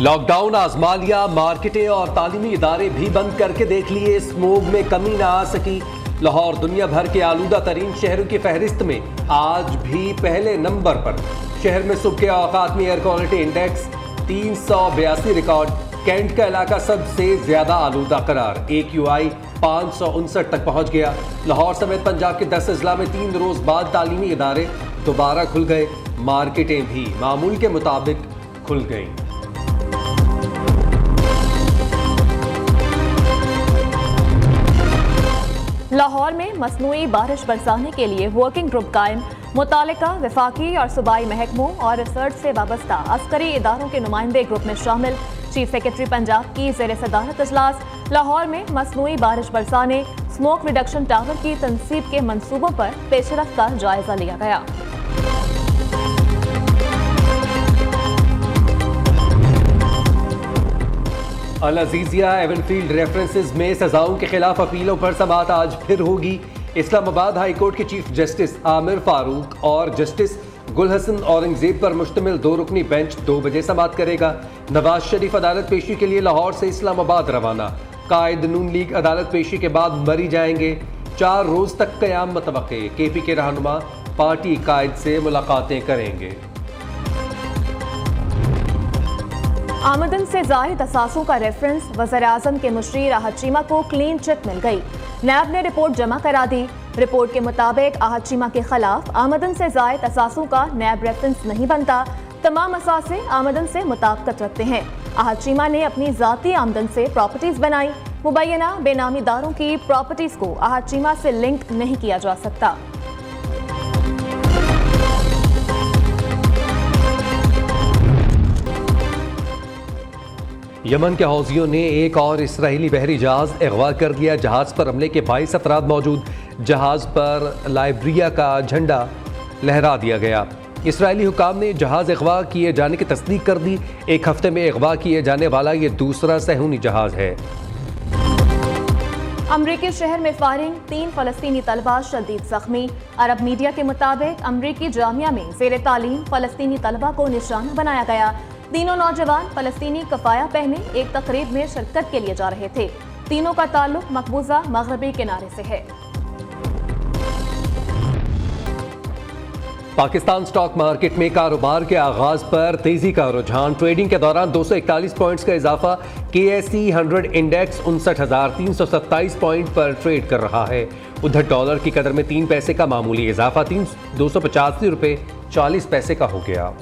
Lockdown आजमा लिया, मार्केटें और तालीमी इदारे भी बंद करके देख लिए, स्मोग में कमी ना आ सकी। लाहौर दुनिया भर के आलूदा तरीन शहरों की फहरिस्त में आज भी पहले नंबर पर। शहर में सुबह के औकात में air quality index 382 record. Cantt का इलाका सबसे ज्यादा आलूदा करार, AQI 559 तक पहुंच गया। लाहौर समेत पंजाब के 10 अजला में 3 रोज बाद तालीमी इदारे दोबारा खुल गए। मार्केटें भी मामूल के मुताबिक खुल गईं। लाहौर में मसनूई बारिश बरसाने के लिए वर्किंग ग्रुप कायम। मुतालिका वफाकी और सूबाई महकमों और रिसर्च से वाबस्ता अस्करी इदारों के नुमाइंदे ग्रुप में शामिल। चीफ सेक्रेटरी पंजाब की ज़ेर सदारत इजलास। लाहौर में मसनूई बारिश बरसाने, स्मोक रिडक्शन टावर की तनसीब के मंसूबों पर पेशरफ्त का जायजा लिया गया। अल अजीजिया एवनफील्ड रेफरेंसेस में सजाओं के खिलाफ अपीलों पर समाअत आज फिर होगी। इस्लामाबाद हाई कोर्ट के चीफ जस्टिस आमिर फारूक और जस्टिस गुलहसन औरंगजेब पर मुश्तमिल 2 रुकनी बेंच 2 बजे समाअत करेगा। नवाज शरीफ अदालत पेशी के लिए लाहौर से इस्लामाबाद रवाना। कायद नून लीग अदालत पेशी के बाद मरी जाएंगे। 4 रोज तक क़याम मतवक्के। KP के रहनुमा पार्टी कायद से मुलाकातें करेंगे। आमदन से जायद असासों का रेफरेंस, वज़ीर-ए-आज़म के मुशीर राहत चीमा को क्लीन चिट मिल गई। नैब ने रिपोर्ट जमा करा दी। रिपोर्ट के मुताबिक आहत चीमा के खिलाफ आमदन से जायद असासों का नैब रेफरेंस नहीं बनता। तमाम असासे आमदन से मुताबिकत रखते हैं। आहत चीमा ने अपनी जाती आमदन से प्रॉपर्टीज बनाई। मुबैना बेनामीदारों की प्रॉपर्टीज को आहत चीमा से लिंक नहीं किया जा सकता। यमन के हौजियों ने एक और इसराइली बहरी जहाज अगवा कर दिया। जहाज पर हमले के 22 अफराद मौजूद। जहाज पर लाइब्रिया का झंडा लहरा दिया गया। इसराइली हुकाम ने जहाज अगवा किए जाने की तस्दीक कर दी। 1 हफ्ते में अगवा किए जाने वाला ये दूसरा सहूनी जहाज है। अमरीकी शहर में फायरिंग, 3 फलस्तीनी तलबा शदीद जख्मी। अरब मीडिया के मुताबिक अमरीकी जामिया में ज़ेर तालीम फलस्तीनी तलबा को निशाना बनाया गया। तीनों नौजवान फलस्तीनी कफाया पहने एक तकरीब में शिरकत के लिए जा रहे थे। तीनों का ताल्लुक मकबूजा मगरबी किनारे से है। पाकिस्तान स्टॉक मार्केट में कारोबार के आगाज पर तेजी का रुझान। ट्रेडिंग के दौरान 241 पॉइंट्स का इजाफा। KSE 100 इंडेक्स 59,327 पॉइंट पर ट्रेड कर रहा है। उधर डॉलर की कदर में 3 पैसे का मामूली इजाफा 285 रुपए 40 पैसे का हो गया।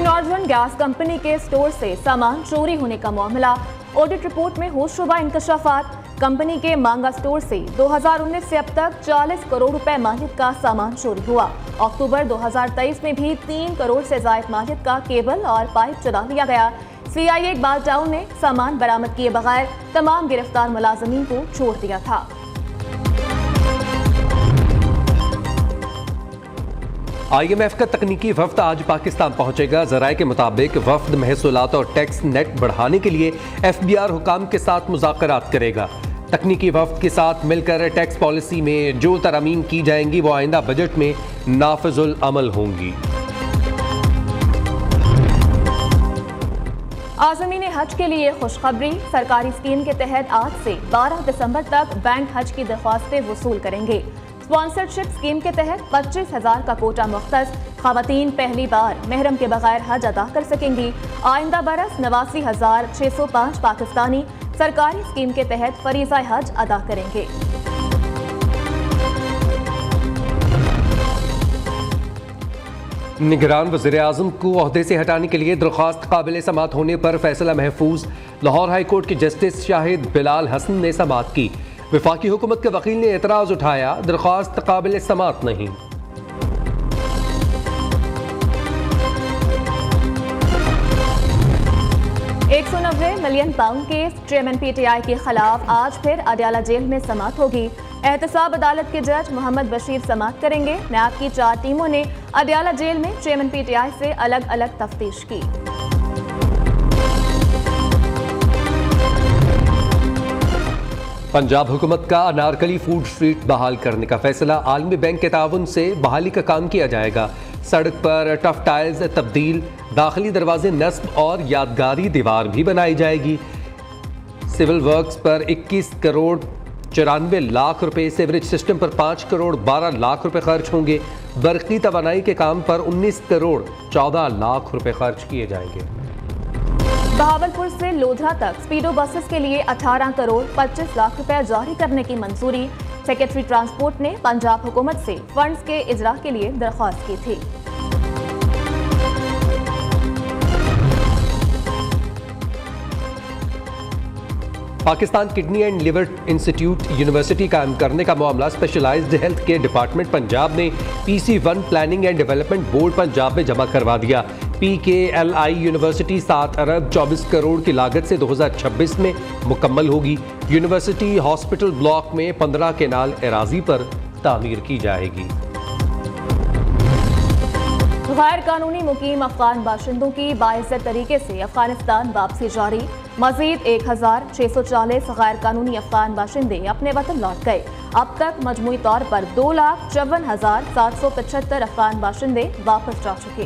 नॉर्दर्न गैस कंपनी के स्टोर से सामान चोरी होने का मामला। ऑडिट रिपोर्ट में होशरुबा इंकशाफात। कंपनी के मांगा स्टोर से 2019 से अब तक 40 करोड़ रुपए मालियत का सामान चोरी हुआ। अक्टूबर 2023 में भी 3 करोड़ से जायद मालियत का केबल और पाइप चुरा लिया गया। CIA इकबाल टाउन ने सामान बरामद किए बगैर तमाम गिरफ्तार मुलाजमीन को छोड़ दिया था। IMF का तकनीकी वफ्द आज पाकिस्तान पहुंचेगा। जराये के मुताबिक वफ्द महसूलात और टैक्स नेट बढ़ाने के लिए FBR हुकाम के साथ मुज़ाकरात करेगा। तकनीकी वफ्द के साथ मिलकर टैक्स पॉलिसी में जो तरमीम की जाएंगी वो आइंदा बजट में नाफिजुल अमल होंगी। आज़मीन हज के लिए खुशखबरी। सरकारी स्कीम के तहत आज से 12 दिसंबर तक बैंक हज की दरख्वास्तें वसूल करेंगे। स्पॉन्सरशिप स्कीम के तहत 25,000 का कोटा मुख्तस। ख़वातीन पहली बार महरम के बगैर हज अदा कर सकेंगी। आइंदा बरस 89,605 पाकिस्तानी सरकारी स्कीम के तहत फरीज़ा हज अदा करेंगे। निगरान वज़ीर-ए-आज़म को ओहदे से हटाने के लिए दरख्वास्त काबिल समाअत होने पर फैसला महफूज। लाहौर हाई कोर्ट के जस्टिस शाहिद बिलाल हसन ने समाअत की। वफाकी हुकूमत के वकील ने एतराज़ उठाया, दरख्वास्त काबिल समाअत नहीं। £190 मिलियन केस चेयरमैन PTI के खिलाफ आज फिर अडयाला जेल में समाअत होगी। एहतसाब अदालत के जज मोहम्मद बशीर समाअत करेंगे। नैब की 4 टीमों ने अडयाला जेल में चेयरमैन PTI से अलग अलग तफ्तीश की। पंजाब हुकूमत का अनारकली फूड स्ट्रीट बहाल करने का फैसला। आलमी बैंक के ताउन से बहाली का काम किया जाएगा। सड़क पर टफ टाइल्स तब्दील, दाखिली दरवाजे नस्ब और यादगारी दीवार भी बनाई जाएगी। सिविल वर्क्स पर 21 करोड़ 94 लाख रुपए, सेवरेज सिस्टम पर 5 करोड़ 12 लाख रुपए खर्च होंगे। बरकी तवानाई के काम पर 19 करोड़ 14 लाख रुपए खर्च किए जाएंगे। बहावलपुर से लोधरा तक स्पीडो बसेस के लिए 18 करोड़ 25 लाख रुपए जारी करने की मंजूरी। सेक्रेटरी ट्रांसपोर्ट ने पंजाब हुकूमत से फंड्स के इजरा के लिए दरख्वास्त की थी। Pakistan kidney and liver institute university कायम करने का मामला specialised health care department Punjab ने PC1 planning and development board Punjab में जमा करवा दिया। PKLI यूनिवर्सिटी 7 अरब 24 करोड़ की लागत से 2026 में मुकम्मल होगी। यूनिवर्सिटी हॉस्पिटल ब्लॉक में 15 केनाल एराजी पर तामीर की जाएगी। गैर कानूनी मुकीम अफगान बाशिंदों की बाइज्जत तरीके से अफगानिस्तान वापसी जारी। मजीद 1640 गैर कानूनी अफगान बाशिंदे अपने वतन लौट गए। अब तक मजमूई तौर पर 2,54,775 अफगान बाशिंदे वापस जा चुके।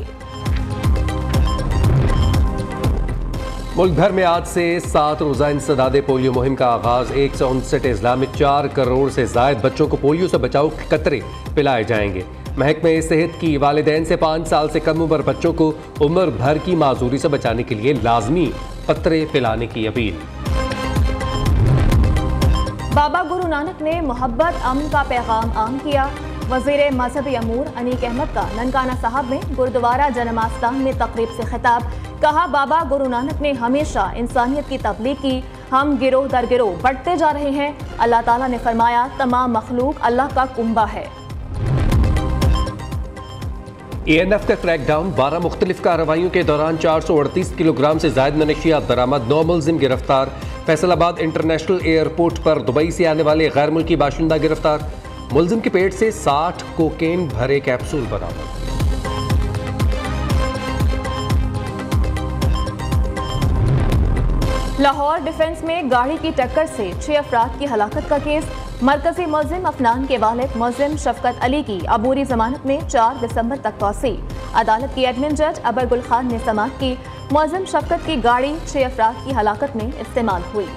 मुल्क भर में आज से 7 रोज़ा इंसदादे पोलियो मुहिम का आगाज। 159 अजला में 4 करोड़ से जायद बच्चों को पोलियो से बचाव के कतरे पिलाए जाएंगे। महकमे सेहत की वालिदैन से 5 साल से कम उम्र बच्चों को उम्र भर की माजूरी से बचाने के लिए लाजमी कतरे पिलाने की अपील। बाबा गुरु नानक ने मोहब्बत अमन का पैगाम आम किया। वज़ीर मजहबी अमूर अनीक अहमद का ननकाना साहब में गुरुद्वारा जनमास्तान में तकरीब से खिताब। कहा, बाबा गुरु नानक ने हमेशा इंसानियत की तबलीग की। हम गिरोह दर गिरोह बढ़ते जा रहे हैं। अल्लाह ताला ने फरमाया, तमाम मखलूक अल्लाह का कुंबा है। ANF का क्रैकडाउन। 12 मुख्तलिफ कार्रवाइयों के दौरान 438 किलोग्राम से जायद मनशियात बरामद। 9 मुलजिम गिरफ्तार। फैसलाबाद इंटरनेशनल एयरपोर्ट पर दुबई से आने वाले गैर मुल्की बाशिंदा गिरफ्तार। मुलजिम के पेट से 60 कोकेन भरे कैप्सूल बरामद। लाहौर डिफेंस में गाड़ी की टक्कर से 6 अफराद की हलाकत का केस। मरकजी मुलजिम अफनान के वालिद मुलजिम शफकत अली की अबूरी जमानत में 4 दिसंबर तक तौसी। अदालत की एडमिन जज अबर गुल खान ने समाअत की। मुलजिम शफकत की गाड़ी 6 अफराद की हलाकत में इस्तेमाल हुई।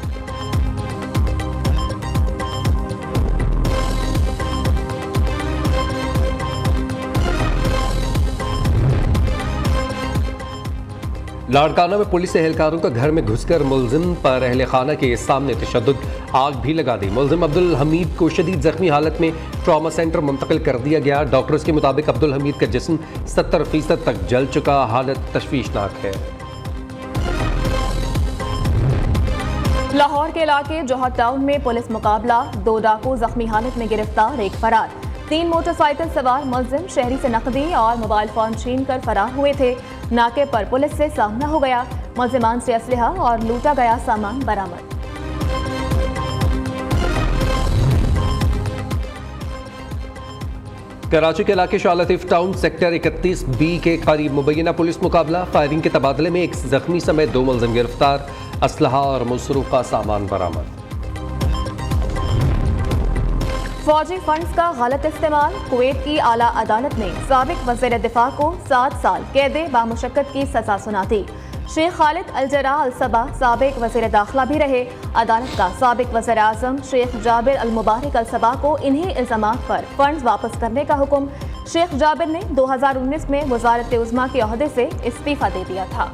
लाड़काना में पुलिस एहलकारों का घर में घुसकर मुलजिम पर अहले खाना के सामने तशद्दुद, आग भी लगा दी। मुलजिम अब्दुल हमीद को शदीद जख्मी हालत में ट्रॉमा सेंटर मुंतकिल कर दिया गया। डॉक्टर्स के मुताबिक अब्दुल हमीद का जिस्म 70% तक जल चुका। हालत तशवीशनाक है। लाहौर के इलाके जौहर टाउन में पुलिस मुकाबला। 2 डाकू जख्मी हालत में गिरफ्तार, 1 फरार। 3 मोटरसाइकिल सवार मुलजिम शहरी से नकदी और मोबाइल फोन छीन कर फरार हुए थे। नाके पर पुलिस से सामना हो गया। मुलजिमान से असलहा और लूटा गया सामान बरामद। कराची के इलाके Shah Latif town sector 31B के करीब मुबैना पुलिस मुकाबला। फायरिंग के तबादले में 1 जख्मी समेत 2 मुलजिम गिरफ्तार। असलहा और मसरूका सामान बरामद। फौजी फंड्स का गलत इस्तेमाल। कुवैत की आला अदालत ने साबिक वज़ीर दिफा को 7 साल कैदे बामुशक्कत की सजा सुना दी। शेख खालिद अल-जरा अल-सबा साबिक वज़ीर दाखिला भी रहे। अदालत का साबिक वज़ीर आज़म शेख जाबिर अल-मुबारक अल-सबा को इन्हीं इल्ज़ामात पर फंड्स वापस करने का हुक्म। शेख जाबिर ने 2019 में वज़ारत उज़्मा के ओहदे से इस्तीफ़ा दे दिया था।